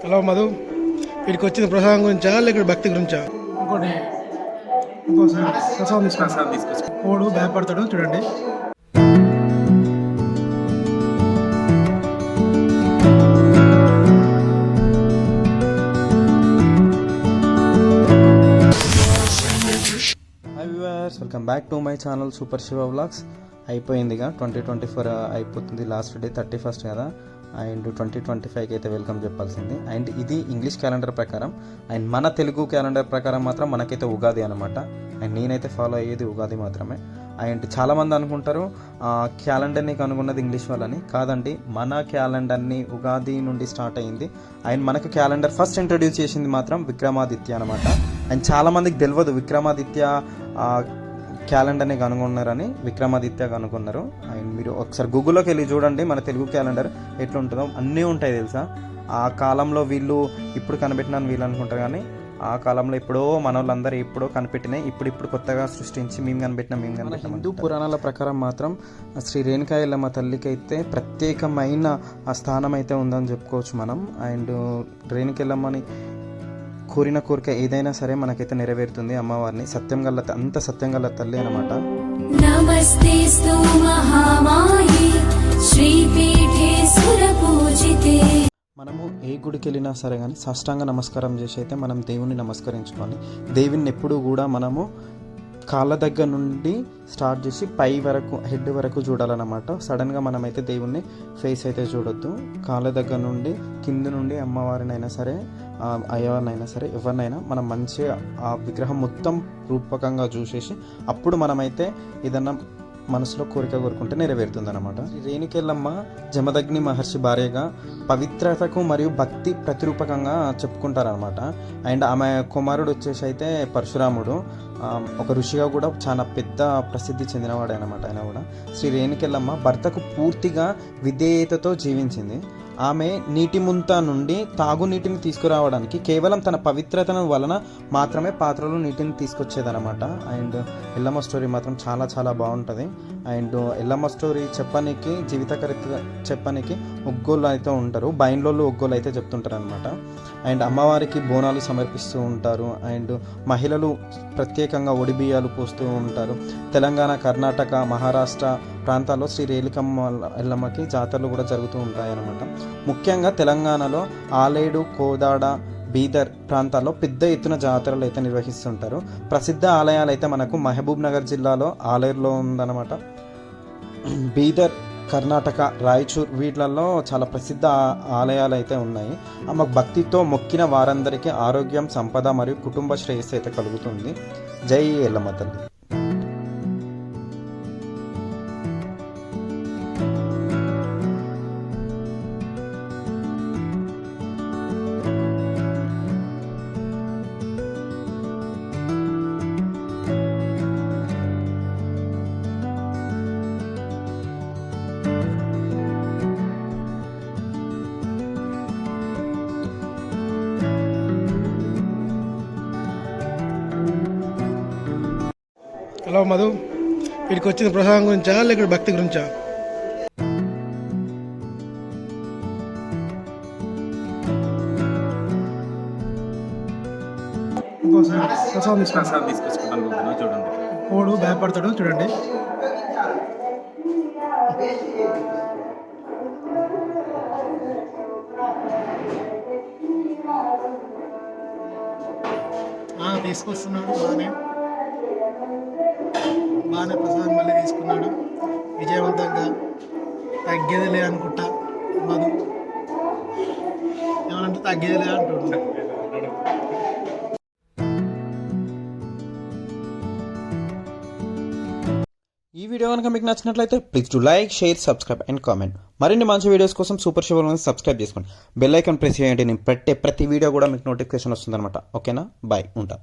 Hello Madhu, వీడికి వచ్చిన ప్రసాదం గురించా లేక భక్తి గురించా? ఇంకోసారి ప్రసాదం తీసుకొచ్చి కోడు భయపడతాడు చూడండి. Welcome back to my channel super Shiva vlogs. అయిపోయిందిగా 2024 అయిపోతుంది, లాస్ట్ డే 31st కదా. అండ్ 2025కి అయితే వెల్కమ్ చెప్పాల్సింది. అండ్ ఇది ఇంగ్లీష్ క్యాలెండర్ ప్రకారం, అండ్ మన తెలుగు క్యాలెండర్ ప్రకారం మాత్రం మనకైతే ఉగాది అనమాట. అండ్ నేనైతే ఫాలో అయ్యేది ఉగాది మాత్రమే. అండ్ చాలామంది అనుకుంటారు క్యాలెండర్ని కనుగొన్నది ఇంగ్లీష్ వాళ్ళని. కాదండి, మన క్యాలెండర్ని ఉగాది నుండి స్టార్ట్ అయ్యింది. అండ్ మనకు క్యాలెండర్ ఫస్ట్ ఇంట్రడ్యూస్ చేసింది మాత్రం విక్రమాదిత్య అనమాట. అండ్ చాలామందికి తెలియదు విక్రమాదిత్య క్యాలెండర్ని కనుగొన్నారని. విక్రమాదిత్య కనుగొన్నారు. అండ్ మీరు ఒకసారి గూగుల్లోకి వెళ్ళి చూడండి మన తెలుగు క్యాలెండర్ ఎట్లుంటుందో. అన్నీ ఉంటాయి తెలుసా. ఆ కాలంలో వీళ్ళు ఇప్పుడు కనిపెట్టినాను వీళ్ళు అనుకుంటారు, కానీ ఆ కాలంలో ఎప్పుడో మన వాళ్ళందరూ ఎప్పుడో కనిపెట్టినాయి, ఇప్పుడు కొత్తగా సృష్టించి మేము కనిపెట్టిన హిందూ పురాణాల ప్రకారం మాత్రం శ్రీ రేణుకా ఎల్లమ్మ తల్లికి అయితే ప్రత్యేకమైన ఆ స్థానం అయితే ఉందని చెప్పుకోవచ్చు మనం. అండ్ రేణుకెళ్ళమ్మని కోరిన కోరిక ఏదైనా సరే మనకైతే నెరవేరుతుంది. అమ్మవారిని సత్యం గల్ల అంత సత్యం గల్ల తల్లి అనమాట. నమస్తేస్తు మహామాయే శ్రీపీఠే సురపూజితే. మనము ఏ గుడికి వెళ్ళినా సరే కానీ సాష్టాంగ నమస్కారం చేసి అయితే మనం దేవుణ్ణి నమస్కరించుకోవాలి. దేవుణ్ణి ఎప్పుడూ కూడా మనము కాళ్ళ దగ్గర నుండి స్టార్ట్ చేసి పై వరకు హెడ్ వరకు చూడాలన్నమాట. సడన్గా మనమైతే దేవుణ్ణి ఫేస్ అయితే చూడొద్దు. కాళ్ళ దగ్గర నుండి కింద నుండి అమ్మవారినైనా సరే అయ్యవారినైనా సరే ఎవరినైనా మనం మంచిగా ఆ విగ్రహం మొత్తం రూపకంగా చూసేసి అప్పుడు మనమైతే ఏదన్నా మనసులో కోరిక కోరుకుంటే నెరవేరుతుంది అనమాట. రేణుకెళ్ళమ్మ జమదగ్ని మహర్షి భార్యగా పవిత్రతకు మరియు భక్తి ప్రతిరూపకంగా చెప్పుకుంటారనమాట. అండ్ ఆమె కుమారుడు వచ్చేసి అయితే పరశురాముడు, ఒక ఋషిగా కూడా చాలా పెద్ద ప్రసిద్ధి చెందినవాడే అనమాట. ఆయన కూడా శ్రీ రేణుకెళ్ళమ్మ భర్తకు పూర్తిగా విధేయతతో జీవించింది. ఆమె నీటి ముంత నుండి తాగునీటిని తీసుకురావడానికి కేవలం తన పవిత్రతను వలన మాత్రమే పాత్రలో నీటిని తీసుకొచ్చేదనమాట. అండ్ ఎల్లమ్మ స్టోరీ మాత్రం చాలా చాలా బాగుంటుంది. అండ్ ఎల్లమ్మ స్టోరీ చెప్పడానికి జీవితకరిత చెప్పడానికి ఒగ్గోళ్ళు అయితే ఉంటారు, బైన్లోళ్ళు ఒగ్గోళ్ళు అయితే చెప్తుంటారు అనమాట. అండ్ అమ్మవారికి బోనాలు సమర్పిస్తూ ఉంటారు. అండ్ మహిళలు ప్రత్యేకంగా ఒడిబియ్యాలు పోస్తూ ఉంటారు. తెలంగాణ, కర్ణాటక, మహారాష్ట్ర ప్రాంతాల్లో శ్రీ రేణుకమ్మ ఎల్లమ్మకి జాతరలు కూడా జరుగుతూ ఉంటాయి అన్నమాట. ముఖ్యంగా తెలంగాణలో ఆలేడు, కోదాడ, బీదర్ ప్రాంతాల్లో పెద్ద ఎత్తున జాతరలు అయితే నిర్వహిస్తుంటారు. ప్రసిద్ధ ఆలయాలు అయితే మనకు మహబూబ్ నగర్ జిల్లాలో ఆలేరులో ఉందన్నమాట. బీదర్, కర్ణాటక, రాయచూర్ వీటిలలో చాలా ప్రసిద్ధ ఆలయాలు అయితే ఉన్నాయి. ఆమె భక్తితో మొక్కిన వారందరికీ ఆరోగ్యం, సంపద మరియు కుటుంబ శ్రేయస్సు అయితే కలుగుతుంది. జై ఎల్లమ్మ తల్లి. హలో మధు, వీడికి వచ్చిన ప్రసాదం గురించా లేక భక్తి గురించా? ఇంకోసారి ప్రసాదం తీసుకొచ్చుకుంటాను చూడండి. కోడు భయపడతాడు చూడండి. తీసుకొస్తున్నాడు బాగానే ప్రసాదం మళ్ళీ తీసుకున్నాడు విజయవంతంగా. తగ్గేదిలే అనుకుంటా మధు, ఏమంటే తగ్గేదిలే అంటున్నాడు. ఈ వీడియో కనుక మీకు నచ్చినట్లయితే please do like, share, subscribe and comment. మరిన్ని మంచి వీడియోస్ కోసం సూపర్ శివ వ్లాగ్స్ సబ్స్క్రైబ్ చేసుకోండి. బెల్ ఐకాన్ ప్రెస్ చేయండి. నేను పెట్టే ప్రతి వీడియో కూడా మీకు నోటిఫికేషన్ వస్తుంది అనమాట. ఓకేనా, బాయ్, ఉంటా.